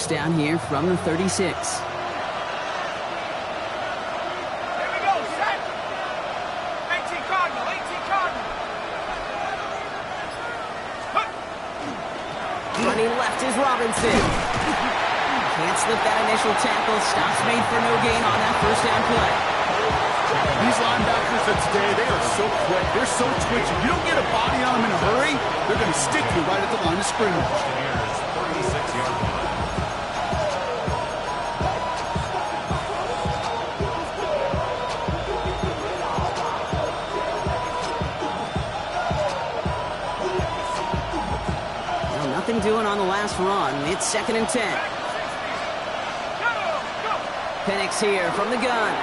first down here from the 36. Running left is Robinson. Can't slip that initial tackle. Stops made for no gain on that first down play. These linebackers of today, they are so quick. They're so twitchy. You don't get a body on them in a hurry, they're going to stick you right at the line of scrimmage. Nothing doing on the last run. It's 2nd and 10. Penix here from the gun.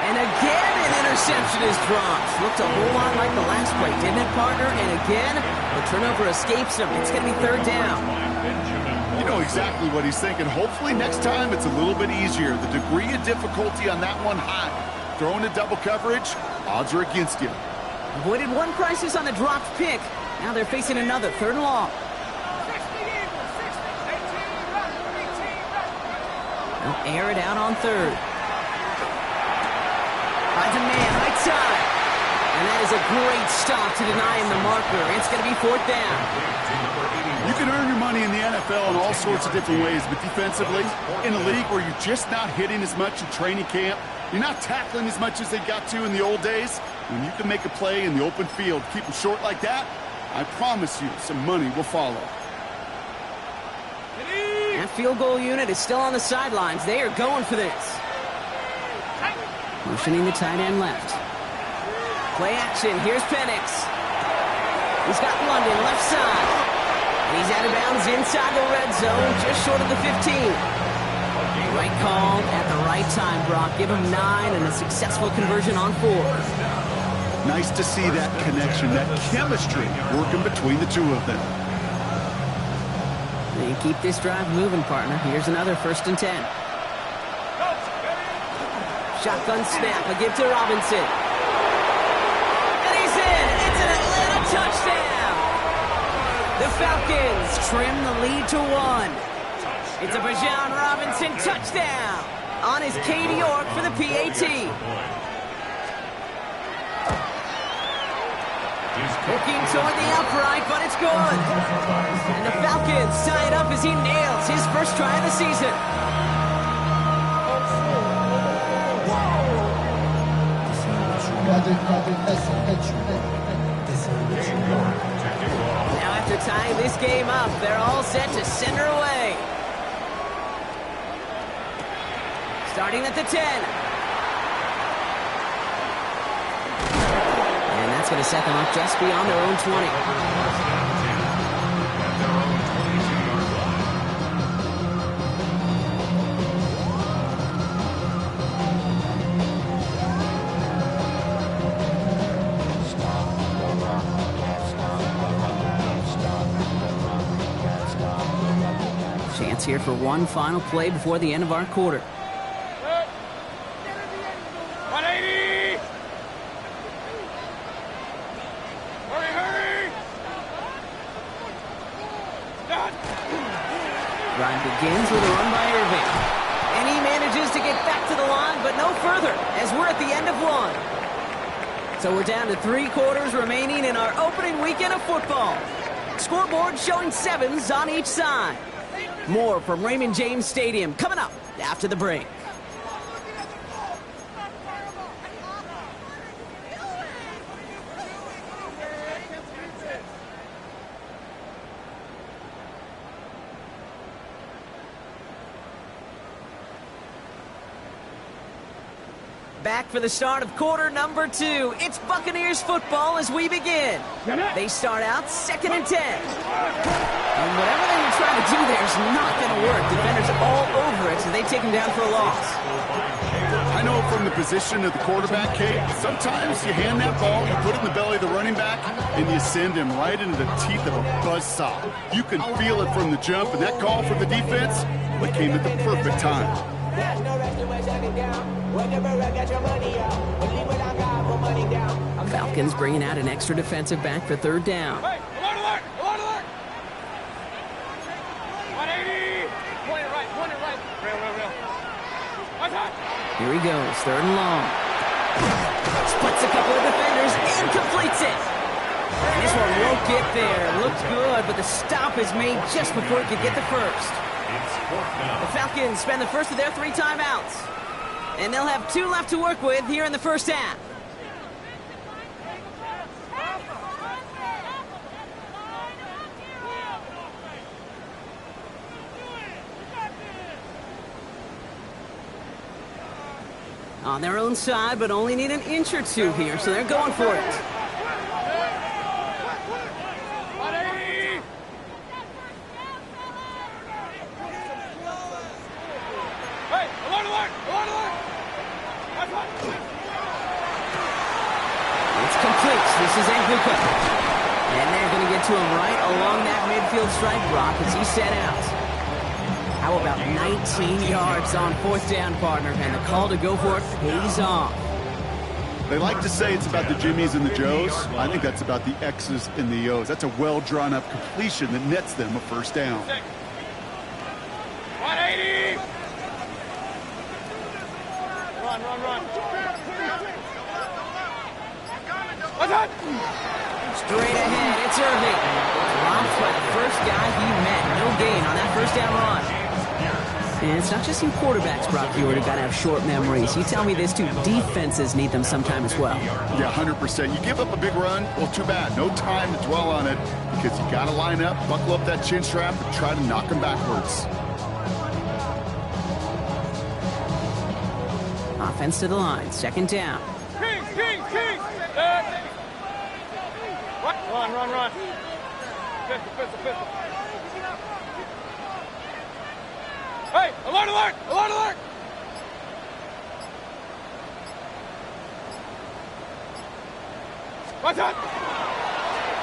And again, an interception is dropped. Looked a whole lot like the last play, didn't it, partner? And again, the turnover escapes him. It's going to be 3rd down. You know exactly what he's thinking. Hopefully next time it's a little bit easier. The degree of difficulty on that one high. Throwing a double coverage, odds are against you. Avoided one crisis on the dropped pick. Now they're facing another 3rd and long. They'll air it out on 3rd. Finds a man, right side. And that is a great stop to deny him the marker. It's going to be 4th down. You can earn your money in the NFL in all sorts of different ways, but defensively, in a league where you're just not hitting as much in training camp, you're not tackling as much as they got to in the old days, when you can make a play in the open field, keep them short like that, I promise you some money will follow. That field goal unit is still on the sidelines. They are going for this. Motioning the tight end left. Play action. Here's Penix. He's got London left side. And he's out of bounds inside the red zone, just short of the 15. Right call at the right time, Brock. Give him 9 and a successful conversion on 4. Nice to see that connection, that chemistry working between the two of them. They keep this drive moving, partner. Here's another 1st and 10. Shotgun snap, a give to Robinson. And he's in! It's an Atlanta touchdown! The Falcons trim the lead to 1. It's a Bijan Robinson touchdown on his Katie York for the PAT. Looking toward the upright, but it's good. And the Falcons tie it up as he nails his first try of the season. Now after tying this game up, they're all set to send her away. Starting at the 10. That's going to set them up just beyond their own 20. Chance here for one final play before the end of our quarter. Drive begins with a run by Irving. And he manages to get back to the line, but no further, as we're at the end of 1. So we're down to 3 quarters remaining in our opening weekend of football. Scoreboard showing 7s on each side. More from Raymond James Stadium coming up after the break. Back for the start of quarter number 2. It's Buccaneers football as we begin. They start out 2nd and 10. And whatever they were trying to do there is not going to work. Defenders are all over it, so they take him down for a loss. I know from the position of the quarterback, Kate, sometimes you hand that ball, you put it in the belly of the running back, and you send him right into the teeth of a buzzsaw. You can feel it from the jump, and that call from the defense, it came at the perfect time. Falcons bringing out an extra defensive back for 3rd down. Here he goes, 3rd and long. Splits a couple of defenders and completes it. And this one won't get there. Looks good, but the stop is made just before it could get the first. The Falcons spend the first of their 3 timeouts. And they'll have 2 left to work with here in the first half. On their own side, but only need an inch or 2 here, so they're going for it. It's complete. This is Anguka. And they're going to get to him right along that midfield strike block as he set out. How about 19 yards on 4th down, partner? And the call to go for it pays off. They like to say it's about the Jimmies and the Joes. I think that's about the X's and the O's. That's a well-drawn-up completion that nets them a 1st down. 180! Run. What's up? Straight ahead, it's Irving. Dropped by the first guy he met. No gain on that 1st down run. And it's not just you quarterbacks, Brock Hewitt, who got to have short memories. You tell me this too, defenses need them sometime as well. Yeah, 100%. You give up a big run, well, too bad. No time to dwell on it because you got to line up, buckle up that chin strap, and try to knock them backwards. Offense to the line, 2nd down. Kings! Run. Pistol. Hey, alert! What's up?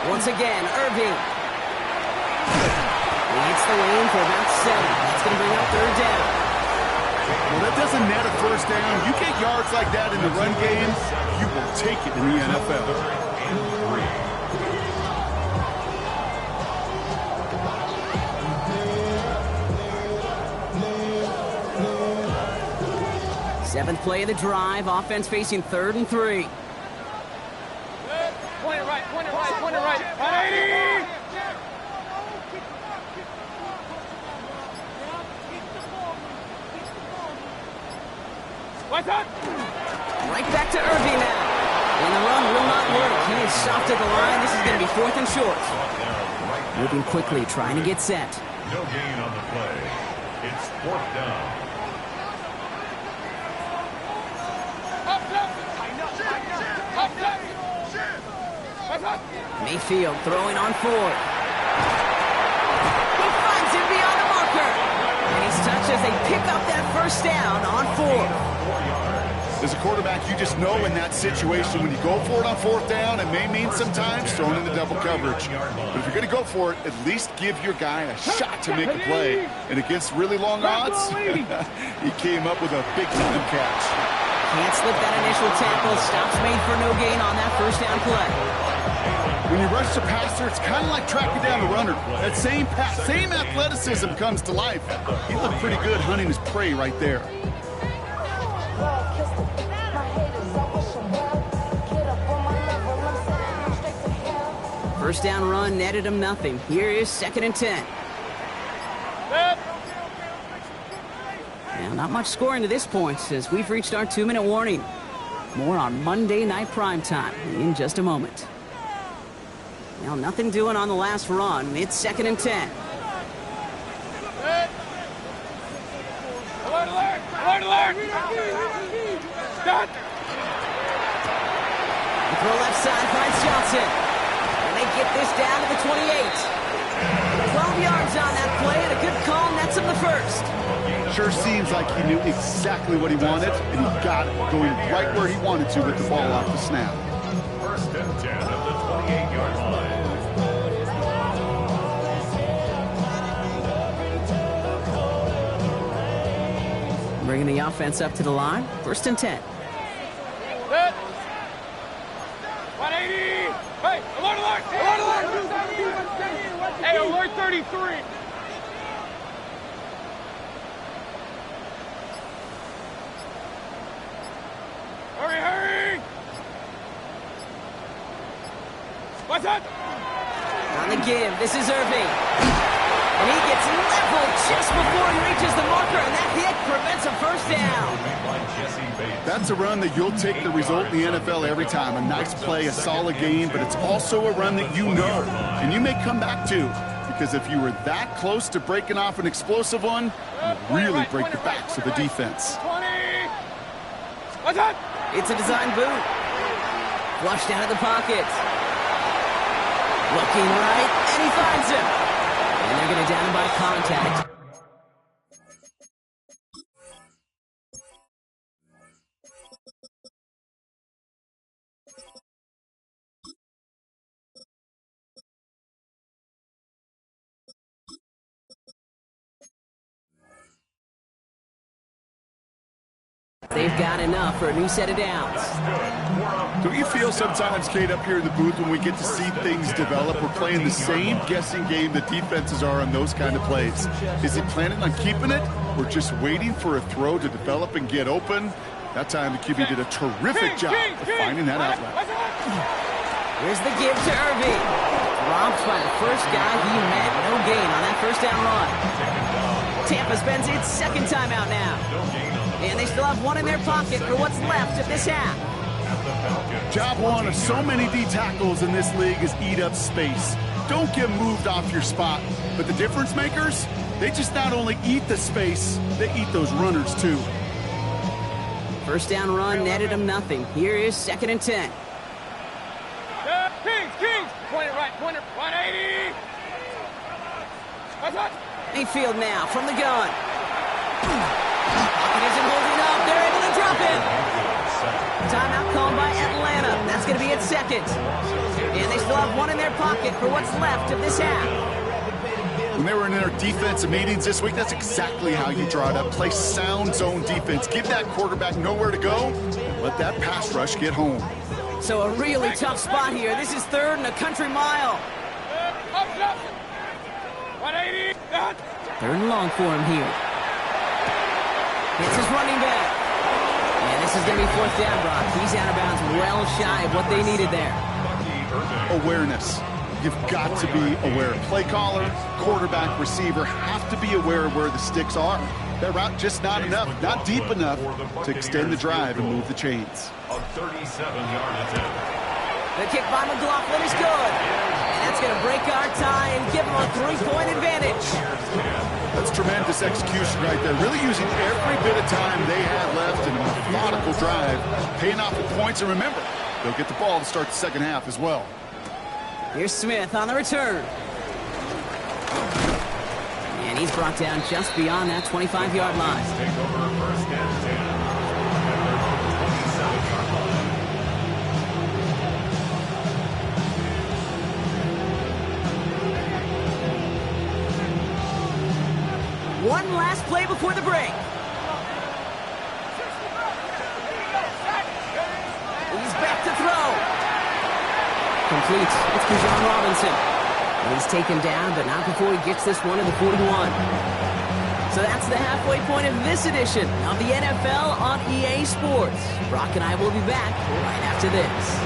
Once again, Irving. Leads the lane for about 7. That's going to bring up 3rd down. Well, that doesn't net a 1st down. You get yards like that in the run game, you will take it in the NFL. Seventh play of the drive. Offense facing 3rd and 3. Point it right. 180! What's up? Right back to Irving now. And the run will not work. He is soft at the line. This is going to be 4th and short. Moving quickly, trying to get set. No gain on the play. It's 4th down. Mayfield throwing on 4. He finds him beyond the marker. And he's touched as they pick up that 1st down on 4. As a quarterback, you just know in that situation when you go for it on 4th down, it may mean sometimes throwing into double coverage. But if you're going to go for it, at least give your guy a shot to make a play. And against really long odds, he came up with a big-time catch. Can't slip that initial tackle. Stops made for no gain on that 1st down play. When you rush the passer, it's kind of like tracking down the runner. That same pass, same athleticism comes to life. He looked pretty good hunting his prey right there. First down run netted him nothing. Here is 2nd and 10. Now, not much scoring to this point as we've reached our 2-minute warning. More on Monday Night Primetime in just a moment. Now, nothing doing on the last run. It's 2nd and 10. Alert! Stop! The throw left side finds Johnson. And they get this down to the 28. 12 yards on that play, and a good call nets him the 1st. Sure seems like he knew exactly what he wanted, and he got it going right where he wanted to with the ball off the snap. 1st and 10 at the 28-yard line. Bringing the offense up to the line. 1st and 10. 180! Hey, alert! Hey, alert 33! What's that? On the give, this is Irving. And he gets leveled just before he reaches the marker, and that hit prevents a first down. That's a run that you'll take the result in the NFL every time. A nice play, a solid game, but it's also a run that you know, and you may come back to. Because if you were that close to breaking off an explosive one, you really break the backs of the defense. 20. What's that? It's a design boot. Flushed out of the pocket. Looking right, and he finds him. And they're going to down him by contact. They've got enough for a new set of downs. Don't you feel sometimes, Kate, up here in the booth when we get to see things develop, we're playing the same guessing game that defenses are on those kind of plays? Is he planning on keeping it or just waiting for a throw to develop and get open? That time the QB did a terrific job of finding that outlet. Here's the give to Irving. Romped by the first guy he met. No gain on that first down run. Tampa spends its second timeout now. And they still have one in their pocket for what's left of this half. Job one of so many D tackles in this league is eat up space. Don't get moved off your spot. But the difference makers, they just not only eat the space, they eat those runners too. First down run netted him nothing. Here is 2nd and 10. Kings. Point it right, 180. What's that? Mayfield now from the gun. Pocket isn't holding up. They're able to drop it. Timeout called by Atlanta. That's going to be its second. And they still have one in their pocket for what's left of this half. When they were in their defensive meetings this week, that's exactly how you draw it up. Play sound zone defense. Give that quarterback nowhere to go. And let that pass rush get home. So a really tough spot here. This is 3rd and a country mile. 180. 3rd and long for him here. It's his running back. And this is going to be 4th down, Brock. He's out of bounds well shy of what they needed there. Awareness. You've got to be aware. Play caller, quarterback, receiver have to be aware of where the sticks are. That route just not enough, not deep enough to extend the drive and move the chains. A 37-yard attempt. The kick by McLaughlin is good. And that's going to break our tie and give them a 3-point advantage. That's tremendous execution right there. Really using every bit of time they had left in a methodical drive, paying off with points. And remember, they'll get the ball to start the second half as well. Here's Smith on the return. And he's brought down just beyond that 25-yard line. Take over 1st and 10. At their own 27-yard line. One last play before the break. He's back to throw. Complete. It's Bijan Robinson. And he's taken down, but not before he gets this one to the 41. So that's the halfway point of this edition of the NFL on EA Sports. Brock and I will be back right after this.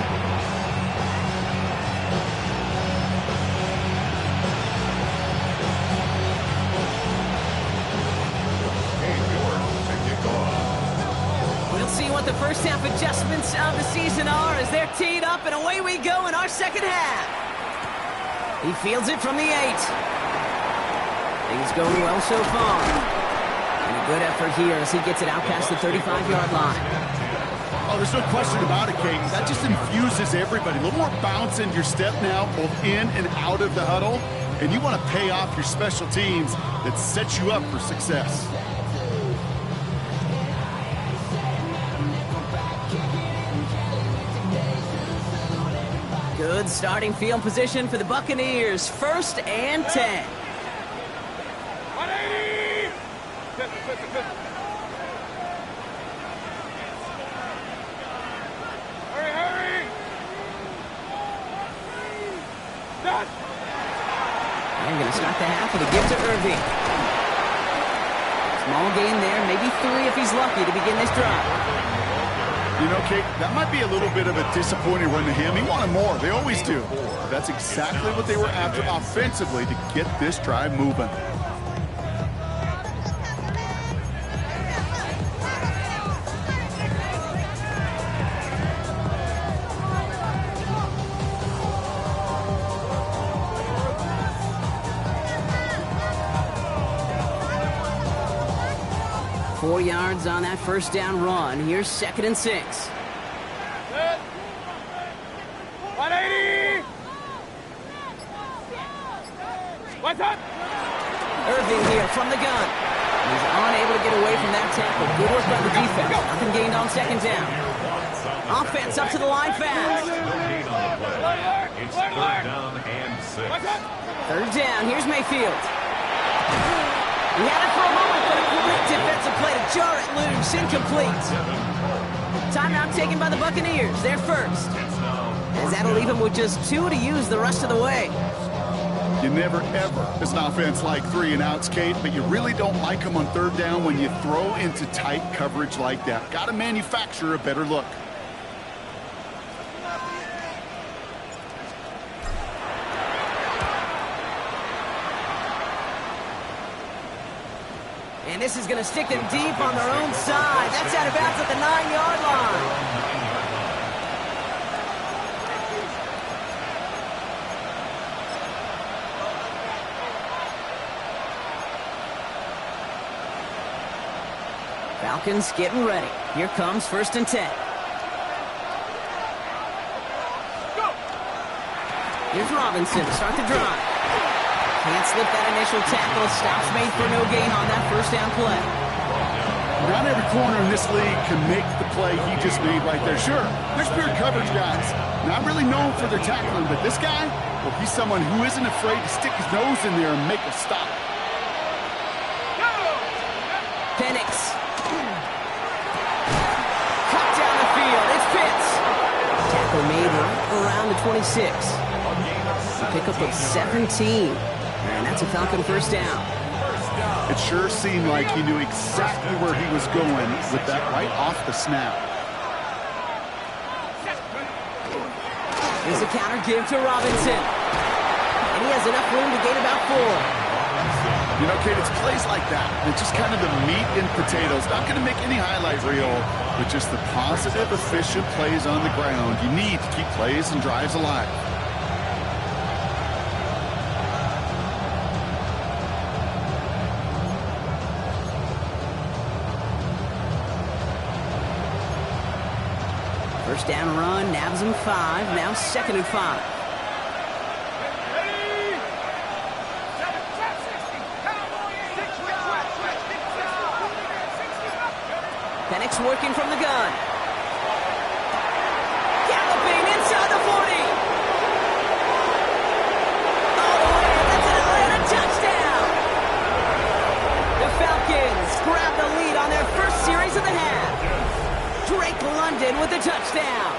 What the first half adjustments of the season are as they're teed up, and away we go in our second half. He fields it from the 8. Things going well so far. And a good effort here as he gets it out past the 35-yard line. Oh, there's no question about it, Kate. That just infuses everybody. A little more bounce in your step now, both in and out of the huddle. And you want to pay off your special teams that sets you up for success. Good starting field position for the Buccaneers. 1st and 10. 180! Hurry! Done! They're going to start the half with a give to Irving. Small gain there, maybe 3 if he's lucky to begin this drive. You know, Kate, that might be a little bit of a disappointing run to him. He wanted more. They always do. But that's exactly what they were after offensively to get this drive moving. Four yards on that first down run. Here's 2nd and 6. 180! What's up? Irving here from the gun. He's unable to get away from that tackle. Good work by the defense. Nothing gained on 2nd down. Offense up to the line fast. It's 3rd down and 6. 3rd down. Here's Mayfield. He had it for a moment, but a great defensive play to jar it loose. Incomplete. Timeout taken by the Buccaneers. They're first. As that'll leave him with just 2 to use the rest of the way. You never, ever, as an offense, like 3 and outs, Kate, but you really don't like them on 3rd down when you throw into tight coverage like that. Got to manufacture a better look. And this is going to stick them deep on their own side. That's out of bounds at the 9-yard line. Falcons getting ready. Here comes 1st and 10. Here's Robinson to start the drive. Can't slip that initial tackle. Stops made for no gain on that first down play. Not every corner in this league can make the play he just made right there. Sure, there's pure coverage guys. Not really known for their tackling, but this guy, well, he's someone who isn't afraid to stick his nose in there and make a stop. Penix. Cut down the field. It's Pitts. Tackle made right around the 26. A pickup of 17. And that's a Falcon first down. It sure seemed like he knew exactly where he was going with that right off the snap. Here's a counter give to Robinson. And he has enough room to gain about 4. You know, Kate, it's plays like that. It's just kind of the meat and potatoes. Not going to make any highlight reel, but just the positive, efficient plays on the ground. You need to keep plays and drives alive. First down run, nabs him 5. Now 2nd and 5. Penix working from the gun. Galloping inside the 40. All the way. That's an Atlanta touchdown. The Falcons grab the lead on their first series of the half. Drake London with a touchdown.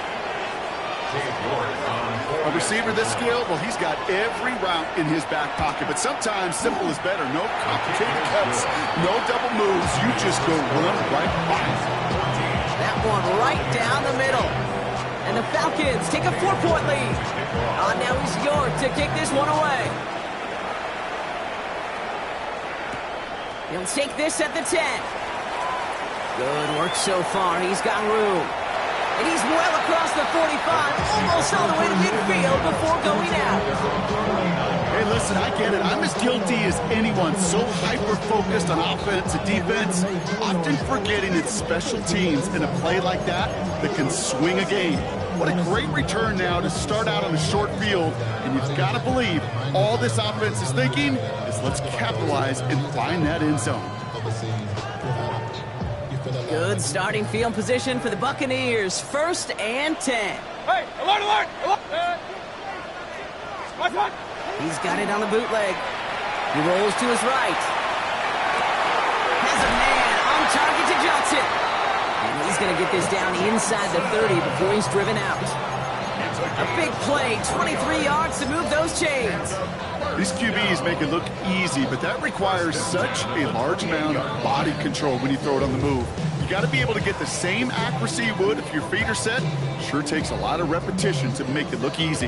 A receiver this skilled, well, he's got every route in his back pocket, but sometimes simple is better. No complicated cuts, no double moves. You just go run right by. That one right down the middle. And the Falcons take a 4-point lead. Now he's York to kick this one away. He'll take this at the 10. Good work so far. He's got room. And he's well across the 45, almost all the way to midfield before going out. Hey, listen, I get it. I'm as guilty as anyone. So hyper-focused on offense and defense, often forgetting it's special teams in a play like that can swing a game. What a great return now to start out on a short field. And you've got to believe all this offense is thinking is let's capitalize and find that end zone. Good starting field position for the Buccaneers. 1st and 10. Hey, alert, alert, alert! Watch, watch! He's got it on the bootleg. He rolls to his right. Has a man on target to Johnson. And he's going to get this down inside the 30 before he's driven out. A big play, 23 yards to move those chains. These QBs make it look easy, but that requires such a large amount of body control when you throw it on the move. You got to be able to get the same accuracy you would if your feet are set. Sure takes a lot of repetition to make it look easy.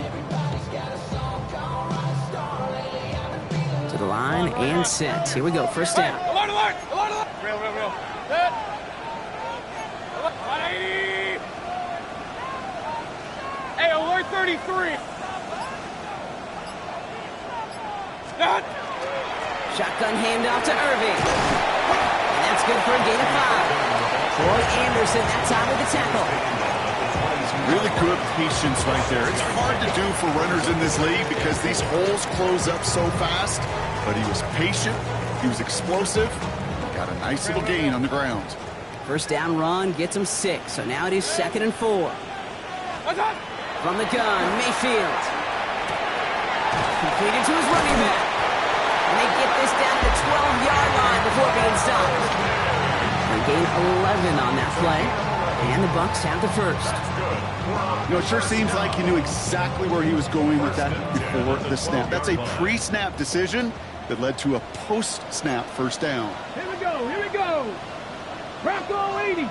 To the line and set. Here we go, first down. Alert, alert, alert, alert. Real. Set. 180. Hey, alert 33. Set. Shotgun handoff to Irving. And that's good for a gain of 5. Troy Anderson, that time with the tackle. Really good patience right there. It's hard to do for runners in this league because these holes close up so fast. But he was patient, he was explosive, got a nice little gain on the ground. First down run gets him 6, so now it is 2nd and 4. From the gun, Mayfield. Completed to his running back. And they get this down to the 12-yard line before being stopped. They gain 11 on that play, and the Bucs have the first. You know, it sure seems like he knew exactly where he was going with that before the snap. That's a pre-snap decision that led to a post-snap first down. Here we go. Rocco 80.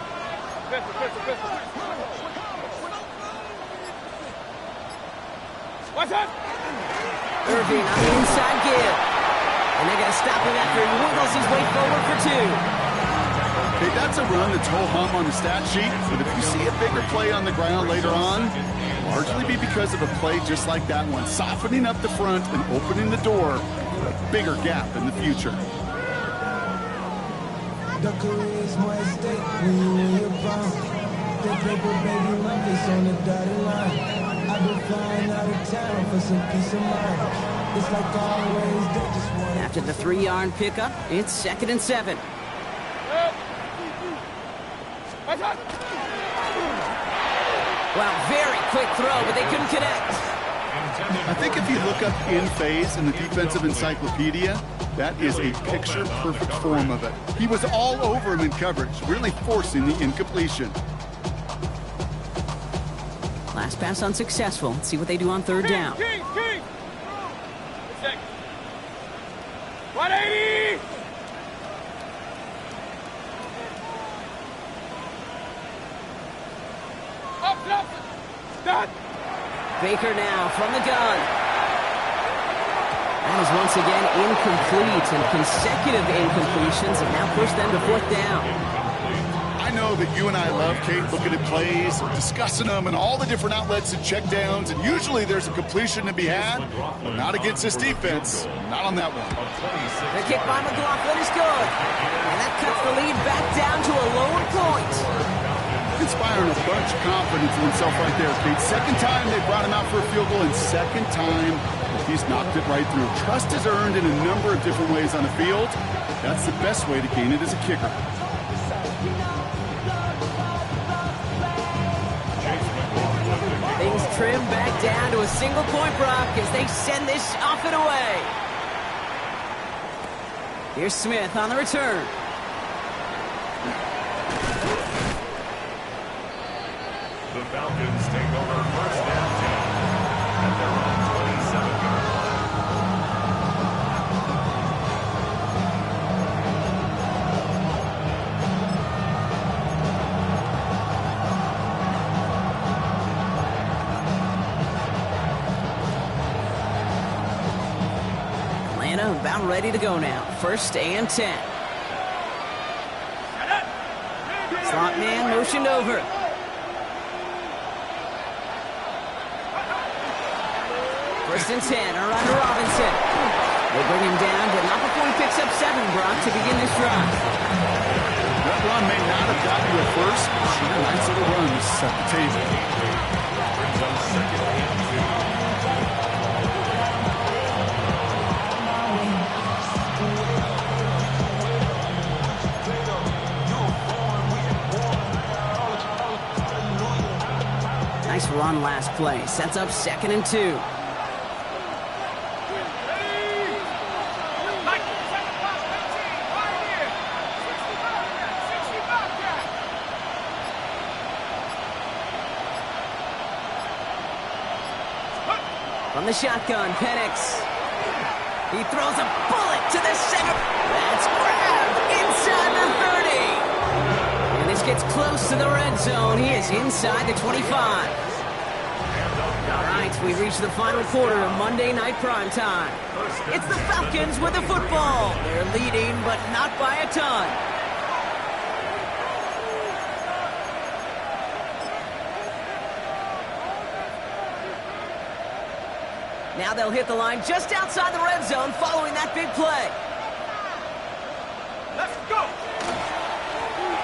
What's up? Irving on the inside give. And they're going to stop him after he wiggles his way forward for 2. Okay, that's a run that's ho-hum on the stat sheet, but if you see a bigger play on the ground later on, largely be because of a play just like that one, softening up the front and opening the door for a bigger gap in the future. The career's more at stake when you're bound. The paper, baby, my face on the dotted line. I've been flying out of town for some peace of mind. It's like always, they just want. After the 3-yard pickup, it's 2nd and 7. Wow, very quick throw, but they couldn't connect. I think if you look up in phase in the defensive encyclopedia, that is a picture-perfect form of it. He was all over him in coverage, really forcing the incompletion. Last pass unsuccessful. Let's see what they do on 3rd down. King. 180. Up. Done. Baker now from the gun. That is once again incomplete, and consecutive incompletions have now pushed them to 4th down. I know that you and I love, Kate, looking at plays, discussing them, and all the different outlets and check downs, and usually there's a completion to be had, but not against this defense. Not on that one. The kick by McLaughlin is good, and that cuts the lead back down to a lower point. Inspiring a bunch of confidence in himself right there, Kate. Second time they brought him out for a field goal, and second time he's knocked it right through. Trust is earned in a number of different ways on the field. That's the best way to gain it as a kicker. Things trim back down to a single point, Brock, as they send this off and away. Here's Smith on the return. The Falcons take over first and 10 at their own 27-yard line. Atlanta about ready to go now. 1st and 10. Slot man motioned over. First and 10, around to Robinson. They bring him down, but not before he picks up 7, Brock, to begin this drive. That run may not have got you a first, but sure, a nice little run to set the table. Brings up 2nd and 2. Nice run last play. Sets up 2nd and 2. From the shotgun, Penix. He throws a bullet to the center. That's grabbed inside the 30. And this gets close to the red zone. He is inside the 25. All right, we reach the final quarter of Monday Night Primetime. It's the Falcons with the football. They're leading, but not by a ton. Now they'll hit the line just outside the red zone following that big play. Let's go!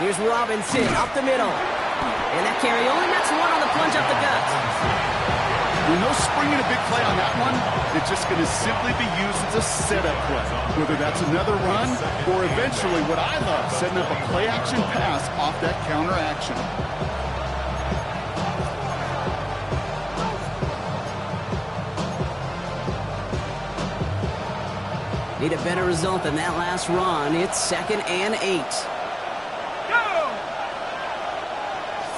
Here's Robinson up the middle. And that carry only nets one on the plunge up the gut. No springing a big play on that one. It's just going to simply be used as a setup play. Whether that's another run or eventually what I love, setting up a play-action pass off that counter action. Need a better result than that last run. It's 2nd and 8. Go!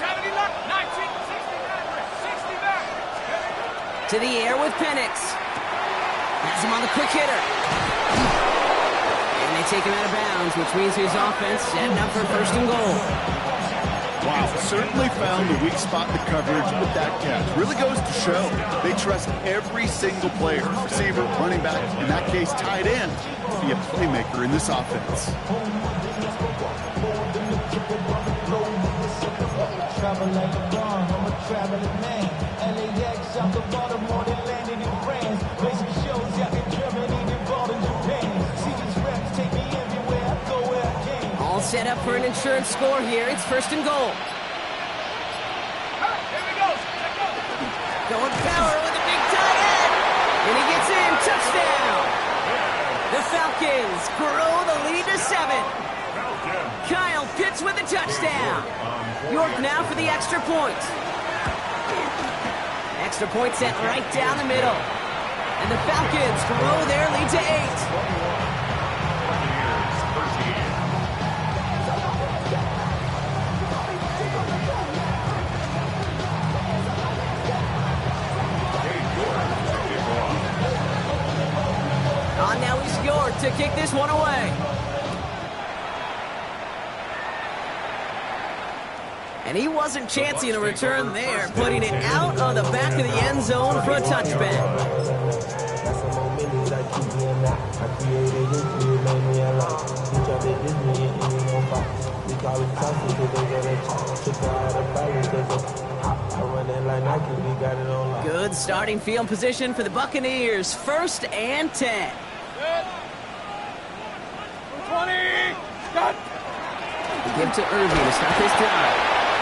70 left, 19, 60 back. To the air with Penix. Has him on the quick hitter. And they take him out of bounds, which means his offense setting up for 1st and goal. Wow, certainly found the weak spot in the coverage with that catch. Really goes to show they trust every single player, receiver, running back, in that case tight end, to be a playmaker in this offense. Travel like a bomb, I'm a traveling man. LAX out the Baltimore, they landed in France. Basic shows out in Germany, they bought in Japan. See these reps take me everywhere I go where I can. All set up for an insurance score here. It's 1st and goal. Here we go. Let's go. Going power with a big tight end. And he gets in. Touchdown. The Falcons grow the lead to 7. Kyle Pitts with a touchdown. York now for the extra point. Extra point set right down the middle. And the Falcons grow their lead to 8. Now he's York to kick this one away. And he wasn't chancing a return there, putting it out of the back of the end zone for a touchback. Good starting field position for the Buccaneers. 1st and 10. Good. 20. Got. Give to Irving to start this drive.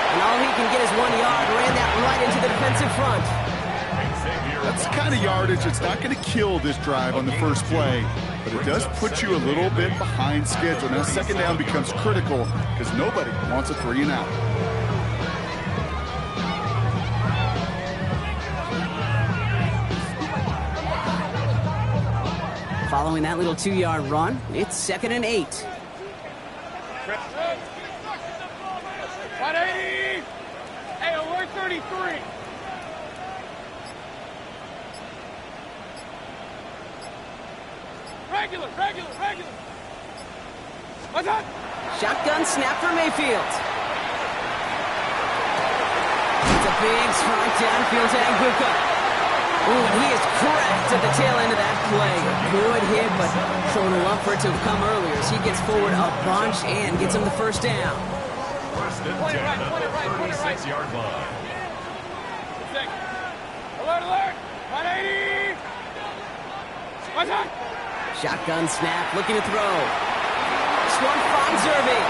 And all he can get is 1 yard. Ran that right into the defensive front. That's the kind of yardage that's not going to kill this drive on the first play, but it does put you a little bit behind schedule. Now 2nd down becomes critical because nobody wants a 3 and out. Following that little 2-yard run, it's 2nd and 8. 180. Hey, alert 33. Regular. What's that? Shotgun snap for Mayfield. It's a big strike downfield to Anguka. Ooh, he is cracked at the tail end of that play. Good hit, but showing a love for it to have come earlier as he gets forward a bunch and gets him the 1st down. 1st and 10 at the 36-yard line. Alert. 180. What's that? Shotgun snap, looking to throw. This one finds Irving.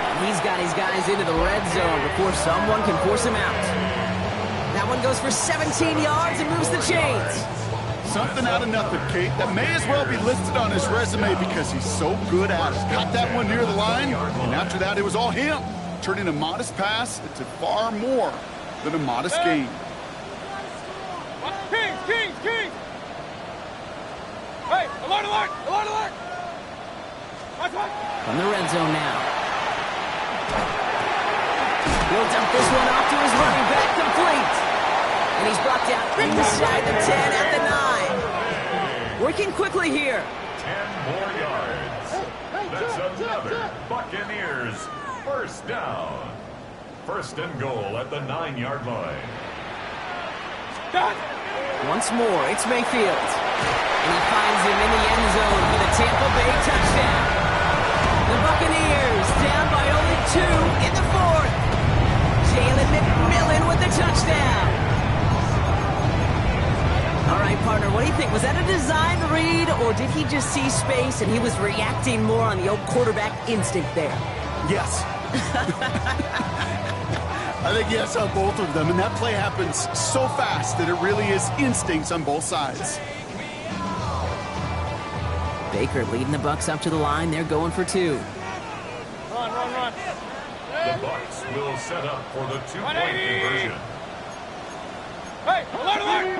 And he's got his guys into the red zone before someone can force him out. That one goes for 17 yards and moves the chains. Something out of nothing, Kate, that may as well be listed on his resume because he's so good at it. Got that one near the line, and after that it was all him. Turning a modest pass into far more than a modest gain. Kings. Hey, alert. What's that? From the red zone now. He'll dump this one off to his running back, complete. And he's brought down inside the 10 at the 9. Working quickly here. 10 more yards. That's another Buccaneers first down. First and goal at the 9-yard line. Once more, it's Mayfield. And he finds him in the end zone for the Tampa Bay touchdown. The Buccaneers down by only 2 in the 4th. Jalen McMillan with the touchdown. All right, partner, what do you think? Was that a design read, or did he just see space and he was reacting more on the old quarterback instinct there? Yes. I think yes on both of them, and that play happens so fast that it really is instincts on both sides. Baker leading the Bucs up to the line. They're going for 2. Run. The Bucs will set up for the 2-point conversion. Hey, alert!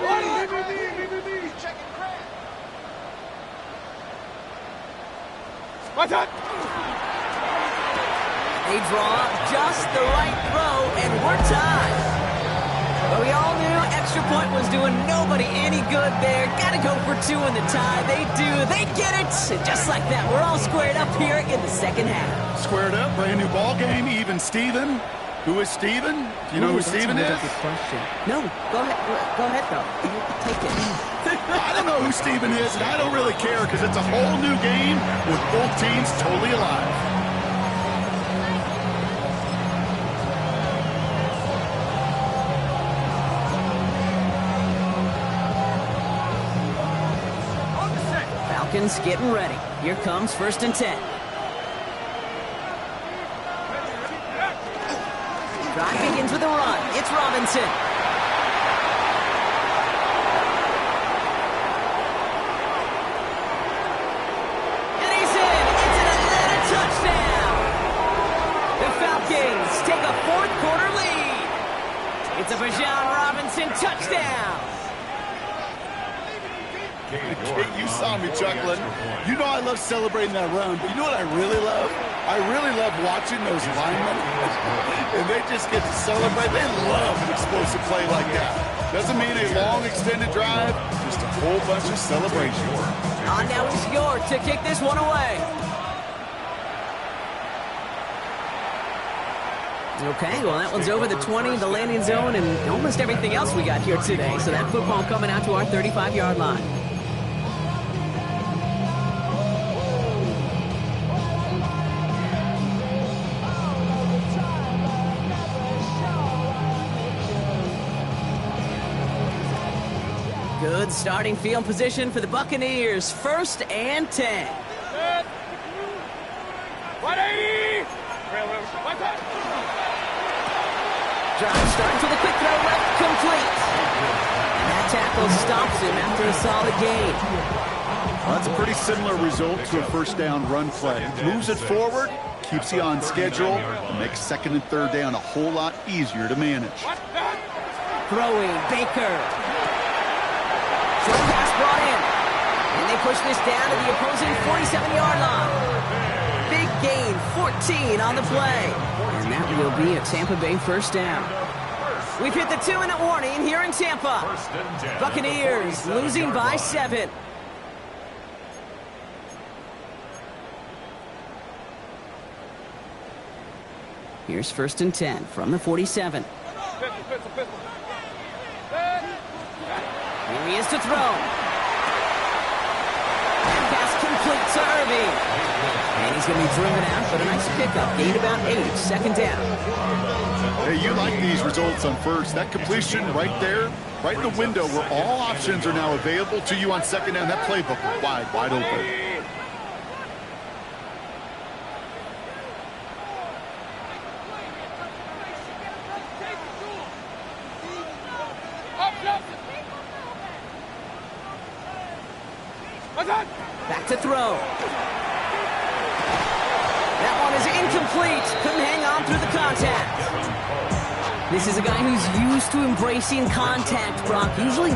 What's that? They draw just the right throw, and we're tied. But we all knew extra point was doing nobody any good there. Got to go for 2 in the tie. They do. They get it. And just like that, we're all squared up here in the second half. Squared up, brand new ball game, even Steven. Who is Steven? Do you know who Steven is? That's a good question. No, go ahead, though. Take it. I don't know who Steven is, and I don't really care because it's a whole new game with both teams totally alive. Falcons getting ready. Here comes 1st and 10. Drive begins with a run. It's Robinson. And he's in. It's an Atlanta touchdown. The Falcons take a 4th quarter lead. It's a Bijan Robinson touchdown. Kate, you saw me chuckling. You know I love celebrating that run, but you know what I really love? I really love watching those linemen, and they just get to celebrate. They love an explosive play like that. Doesn't mean a long extended drive, just a whole bunch of celebration. Now it's York to kick this one away. Okay, well, that one's over the 20, the landing zone, and almost everything else we got here today. So that football coming out to our 35-yard line. Good starting field position for the Buccaneers. 1st and 10. 180! Drive starts with a quick throw left, complete. And that tackle stops him after a solid gain. Well, that's a pretty similar result to a 1st down run play. Moves it forward, keeps you on schedule, and makes 2nd and 3rd down a whole lot easier to manage. Throwing, Baker. Short pass brought in. And they push this down to the opposing 47-yard line. Big gain, 14 on the play. And that will be a Tampa Bay 1st down. We've hit the 2-minute warning here in Tampa. Buccaneers losing by 7. Here's 1st and 10 from the 47. Here he is to throw. And pass complete to Irving. And he's going to be driven out, but a nice pickup. Gained about 8, 2nd down. Hey, you like these results on 1st. That completion right there, right in the window where all options are now available to you on 2nd down. That playbook wide open. Back to throw. That one is incomplete. Couldn't hang on through the contact. This is a guy who's used to embracing contact, Brock. Usually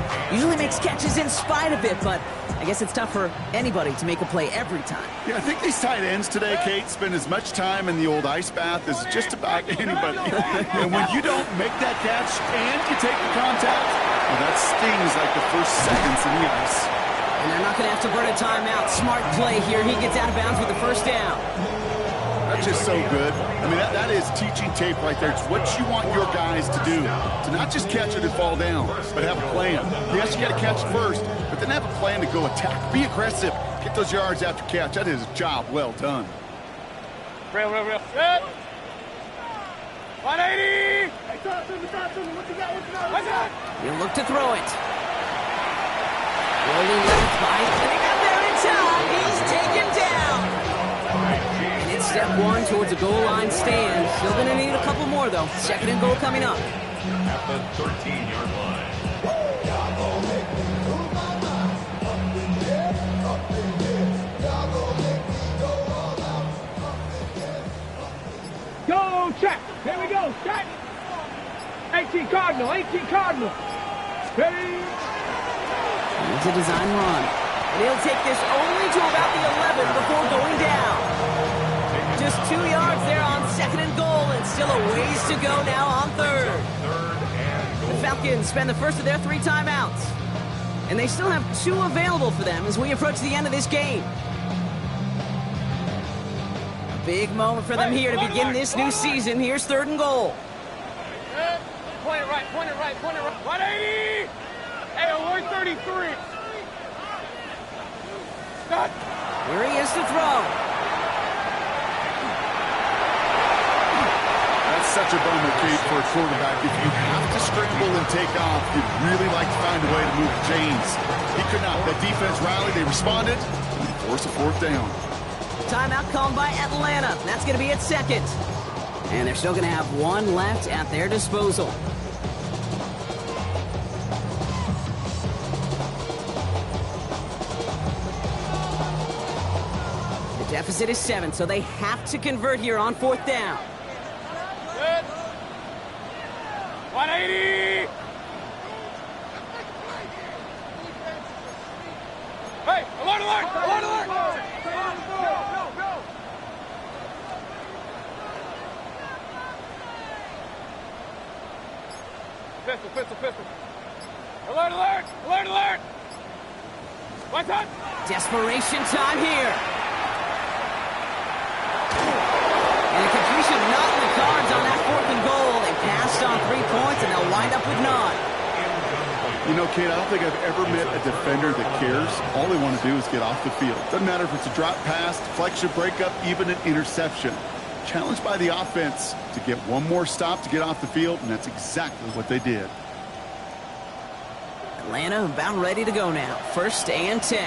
makes catches in spite of it, but I guess it's tough for anybody to make a play every time. Yeah, I think these tight ends today, Kate, spend as much time in the old ice bath as just about anybody. And when you don't make that catch and you take the contact, well, that stings like the first seconds in the ice. And they're not going to have to burn a timeout. Smart play here. He gets out of bounds with the first down. That's just so good. I mean, that is teaching tape right there. It's what you want your guys to do. To not just catch it and fall down, but have a plan. Yes, you got to catch it first, but then have a plan to go attack. Be aggressive. Get those yards after catch. That is a job well done. Real. Good. 180! He'll look to throw it. Rolling left by, and he got there in time. He's taken down. And it's step one towards a goal line stand. Still going to need a couple more, though. Second and goal coming up. At the 13-yard line. Go, check. Here we go, check. 18 Cardinal. Ready? It's a design run. And he'll take this only to about the 11 before going down. Just 2 yards there on second and goal, and still a ways to go now on third. The Falcons spend the first of their 3 timeouts. And they still have 2 available for them as we approach the end of this game. A big moment for them here to begin this new season. Here's third and goal. Point it right. 180! Hey, alert 33. Cut. Here he is to throw. That's such a bummer, Kate, for a quarterback. If you have to scramble and take off, you'd really like to find a way to move the chains. He could not. That defense rallied. They responded. And forced a fourth down. Timeout called by Atlanta. That's going to be at second. And they're still going to have 1 left at their disposal. The deficit is 7, so they have to convert here on fourth down. Good. 180! Hey, alert! Go! Pistol. Alert! What's up? Desperation time here. And a completion not in the cards on that fourth and goal. They passed on 3 points, and they'll wind up with none. You know, Kate, I don't think I've ever met a defender that cares. All they want to do is get off the field. Doesn't matter if it's a drop pass, deflection, breakup, even an interception. Challenged by the offense to get one more stop to get off the field, and that's exactly what they did. Atlanta about ready to go now. First and 10.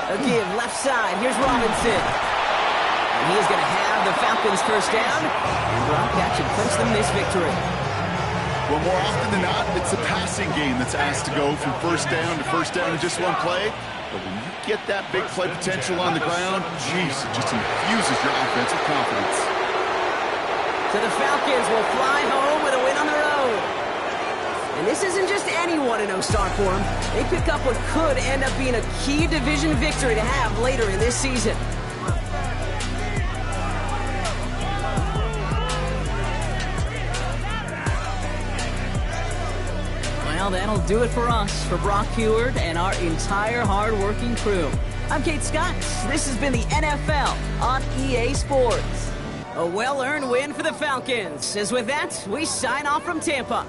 A give left side. Here's Robinson. And he is going to have the Falcons first down. And Brock actually clinch them this victory. Well, more often than not, it's the passing game that's asked to go from first down in just one play. But when you get that big play potential on the ground, geez, it just infuses your offensive confidence. So the Falcons will fly home with a win on the road. And this isn't just any 1-0 start for them. They pick up what could end up being a key division victory to have later in this season. Well, that'll do it for us, for Brock Heward and our entire hard-working crew. I'm Kate Scott. This has been the NFL on EA Sports. A well-earned win for the Falcons. As with that, we sign off from Tampa.